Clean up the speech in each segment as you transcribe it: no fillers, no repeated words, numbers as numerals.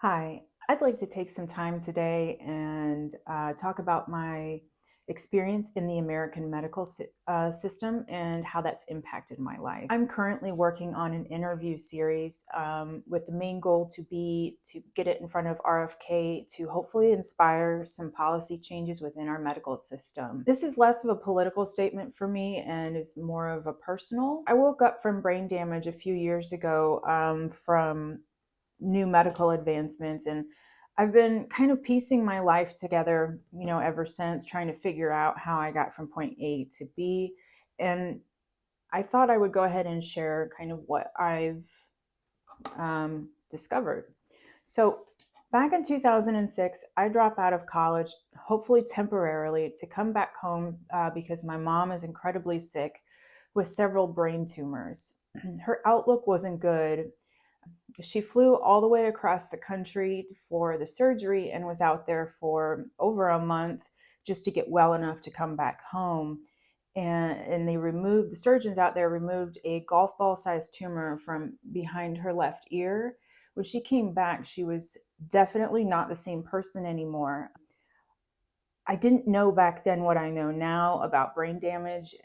Hi, I'd like to take some time today and talk about my experience in the American medical system and how that's impacted my life. I'm currently working on an interview series with the main goal to be to get it in front of RFK to hopefully inspire some policy changes within our medical system. This is less of a political statement for me and is more of a personal. I woke up from brain damage a few years ago from new medical advancements, and I've been kind of piecing my life together, ever since, trying to figure out how I got from point A to B. And I thought I would go ahead and share kind of what I've discovered. So back in 2006, I dropped out of college, hopefully temporarily, to come back home because my mom is incredibly sick with several brain tumors. Her outlook wasn't good. She flew all the way across the country for the surgery and was out there for over a month just to get well enough to come back home. And the surgeons out there removed a golf ball sized tumor from behind her left ear. When she came back, she was definitely not the same person anymore. I didn't know back then what I know now about brain damage.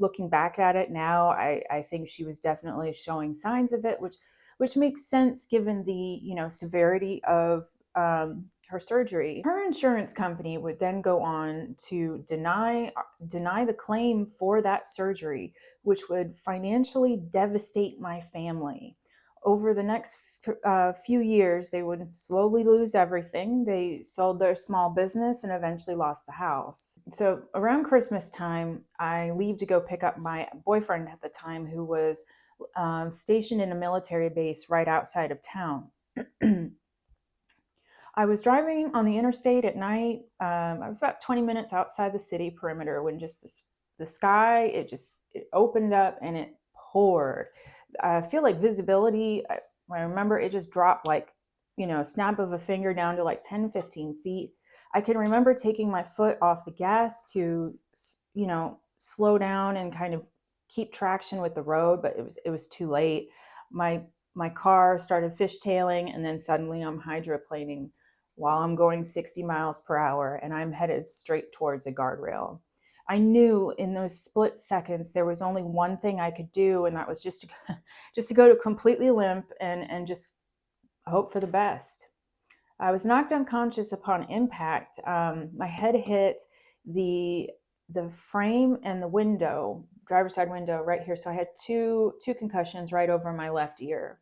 Looking back at it now, I think she was definitely showing signs of it, which makes sense given the severity of her surgery. Her insurance company would then go on to deny the claim for that surgery, which would financially devastate my family. Over the next few years, they would slowly lose everything. They sold their small business and eventually lost the house. So around Christmas time, I leave to go pick up my boyfriend at the time, who was stationed in a military base right outside of town. I was driving on the interstate at night. I was about 20 minutes outside the city perimeter when the sky, it opened up and it poured. I feel like visibility, I remember it just dropped like, snap of a finger down to like 10, 15 feet. I can remember taking my foot off the gas to, slow down and kind of keep traction with the road, but it was too late. My my car started fishtailing, and then suddenly I'm hydroplaning while I'm going 60 miles per hour and I'm headed straight towards a guardrail. I knew in those split seconds there was only one thing I could do, and that was just to go to completely limp and just hope for the best. I was knocked unconscious upon impact. My head hit the the frame and the window, driver's side window right here. So I had two concussions right over my left ear.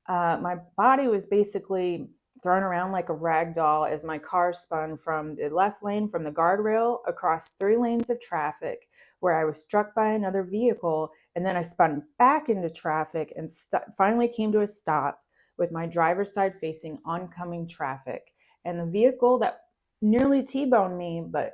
My body was basically thrown around like a rag doll as my car spun from the left lane from the guardrail across 3 lanes of traffic, where I was struck by another vehicle, and then I spun back into traffic and finally came to a stop with my driver's side facing oncoming traffic. And the vehicle that nearly T-boned me but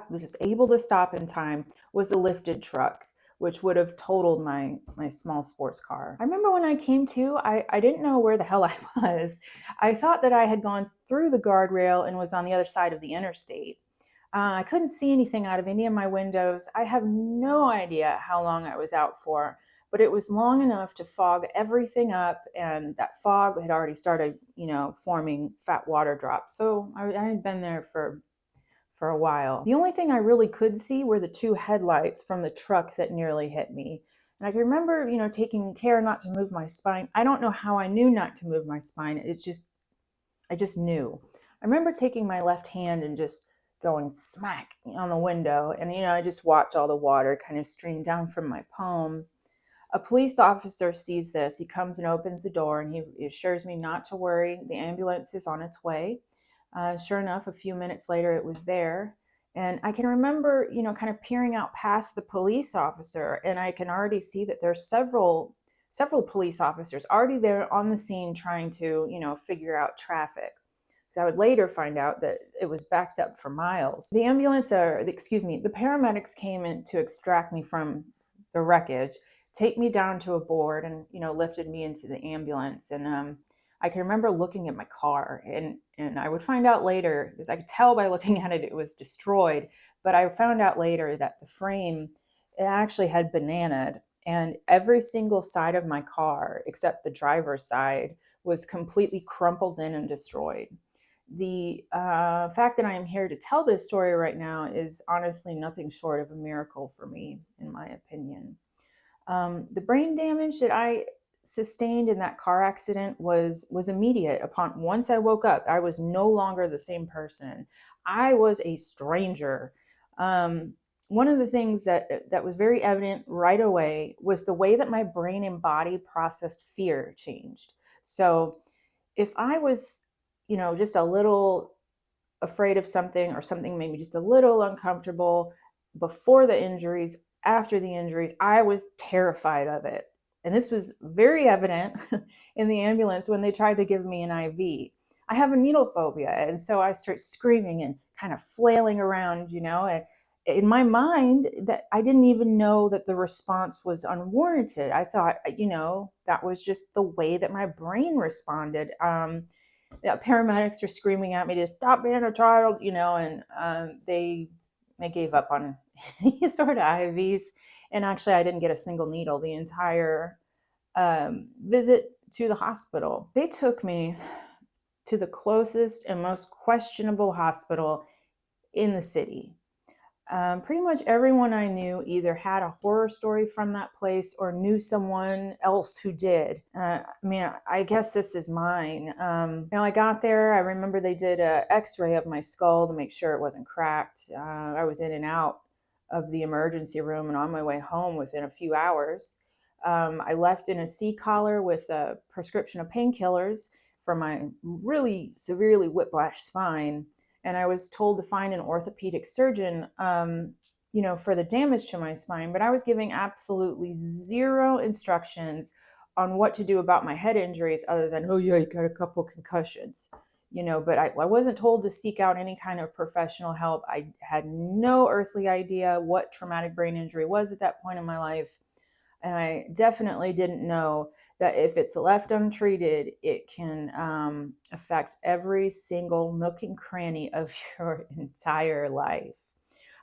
was just able to stop in time was a lifted truck, which would have totaled my small sports car. I remember when I came to, I didn't know where the hell I was. I thought that I had gone through the guardrail and was on the other side of the interstate. I couldn't see anything out of any of my windows. I have no idea how long I was out for, but it was long enough to fog everything up, and that fog had already started, forming fat water drops. So I had been there for a while. The only thing I really could see were the two headlights from the truck that nearly hit me. And I can remember, taking care not to move my spine. I don't know how I knew not to move my spine. I just knew. I remember taking my left hand and just going smack on the window. And, I just watched all the water kind of stream down from my palm. A police officer sees this. He comes and opens the door, and he assures me not to worry. The ambulance is on its way. Sure enough, a few minutes later, it was there. And I can remember, kind of peering out past the police officer, and I can already see that there's several police officers already there on the scene trying to, figure out traffic. Because I would later find out that it was backed up for miles. The paramedics came in to extract me from the wreckage, take me down to a board, and lifted me into the ambulance. And I can remember looking at my car, and I would find out later, because I could tell by looking at it, it was destroyed. But I found out later that the frame, it actually had bananaed, and every single side of my car, except the driver's side, was completely crumpled in and destroyed. The fact that I am here to tell this story right now is honestly nothing short of a miracle for me, in my opinion. The brain damage that I sustained in that car accident was immediate. Upon once I woke up, I was no longer the same person. I was a stranger. Um, One of the things that was very evident right away was the way that my brain and body processed fear changed. So if I was, just a little afraid of something or something made me just a little uncomfortable before the injuries, after the injuries, I was terrified of it. And this was very evident in the ambulance when they tried to give me an IV. I have a needle phobia. And so I start screaming and kind of flailing around, and in my mind that I didn't even know that the response was unwarranted. I thought, that was just the way that my brain responded. Paramedics are screaming at me to stop being a child, and they gave up on any sort of IVs. And actually, I didn't get a single needle the entire visit to the hospital. They took me to the closest and most questionable hospital in the city. Pretty much everyone I knew either had a horror story from that place or knew someone else who did. I guess this is mine. I got there. I remember they did an X-ray of my skull to make sure it wasn't cracked. I was in and out of the emergency room and on my way home within a few hours. I left in a C-collar with a prescription of painkillers for my really severely whiplash spine. And I was told to find an orthopedic surgeon, for the damage to my spine. But I was giving absolutely zero instructions on what to do about my head injuries other than, oh, yeah, you got a couple concussions. But I wasn't told to seek out any kind of professional help. I had no earthly idea what traumatic brain injury was at that point in my life. And I definitely didn't know that if it's left untreated, it can affect every single nook and cranny of your entire life.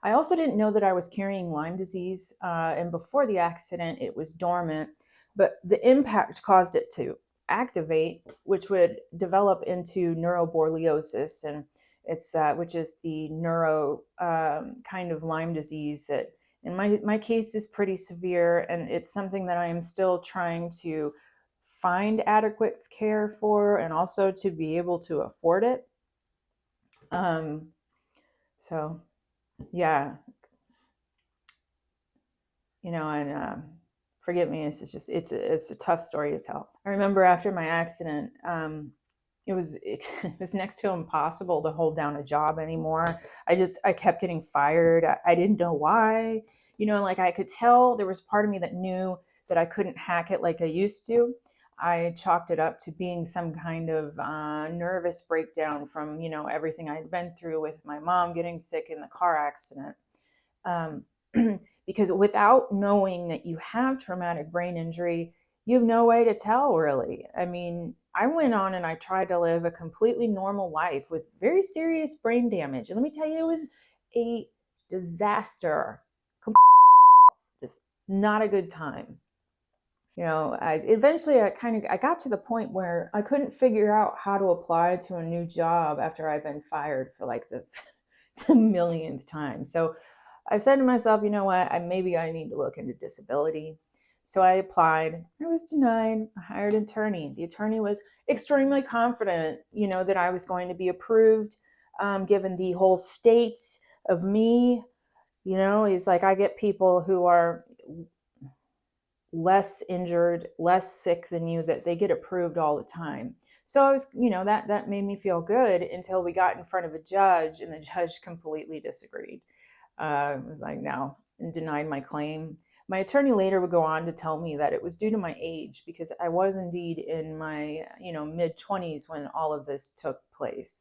I also didn't know that I was carrying Lyme disease. And before the accident, it was dormant, but the impact caused it to activate, which would develop into neuroborreliosis. And it's which is the neuro kind of Lyme disease that in my case is pretty severe, and it's something that I am still trying to find adequate care for and also to be able to afford it. So yeah, and forgive me, it's a tough story to tell. I remember after my accident, it was next to impossible to hold down a job anymore. I kept getting fired. I didn't know why. Like I could tell there was part of me that knew that I couldn't hack it like I used to. I chalked it up to being some kind of nervous breakdown from, everything I'd been through with my mom getting sick in the car accident. Um, because without knowing that you have traumatic brain injury, you have no way to tell, really. I mean, I went on and I tried to live a completely normal life with very serious brain damage. And let me tell you, it was a disaster. Just not a good time. Eventually I got to the point where I couldn't figure out how to apply to a new job after I'd been fired for like the millionth time. So I said to myself, you know what, maybe I need to look into disability. So I applied. I was denied. I hired an attorney. The attorney was extremely confident, that I was going to be approved, given the whole state of me. He's like, I get people who are less injured, less sick than you, that they get approved all the time. So I was, that made me feel good until we got in front of a judge and the judge completely disagreed. Was like, no, and denied my claim. My attorney later would go on to tell me that it was due to my age, because I was indeed in my, mid 20s when all of this took place.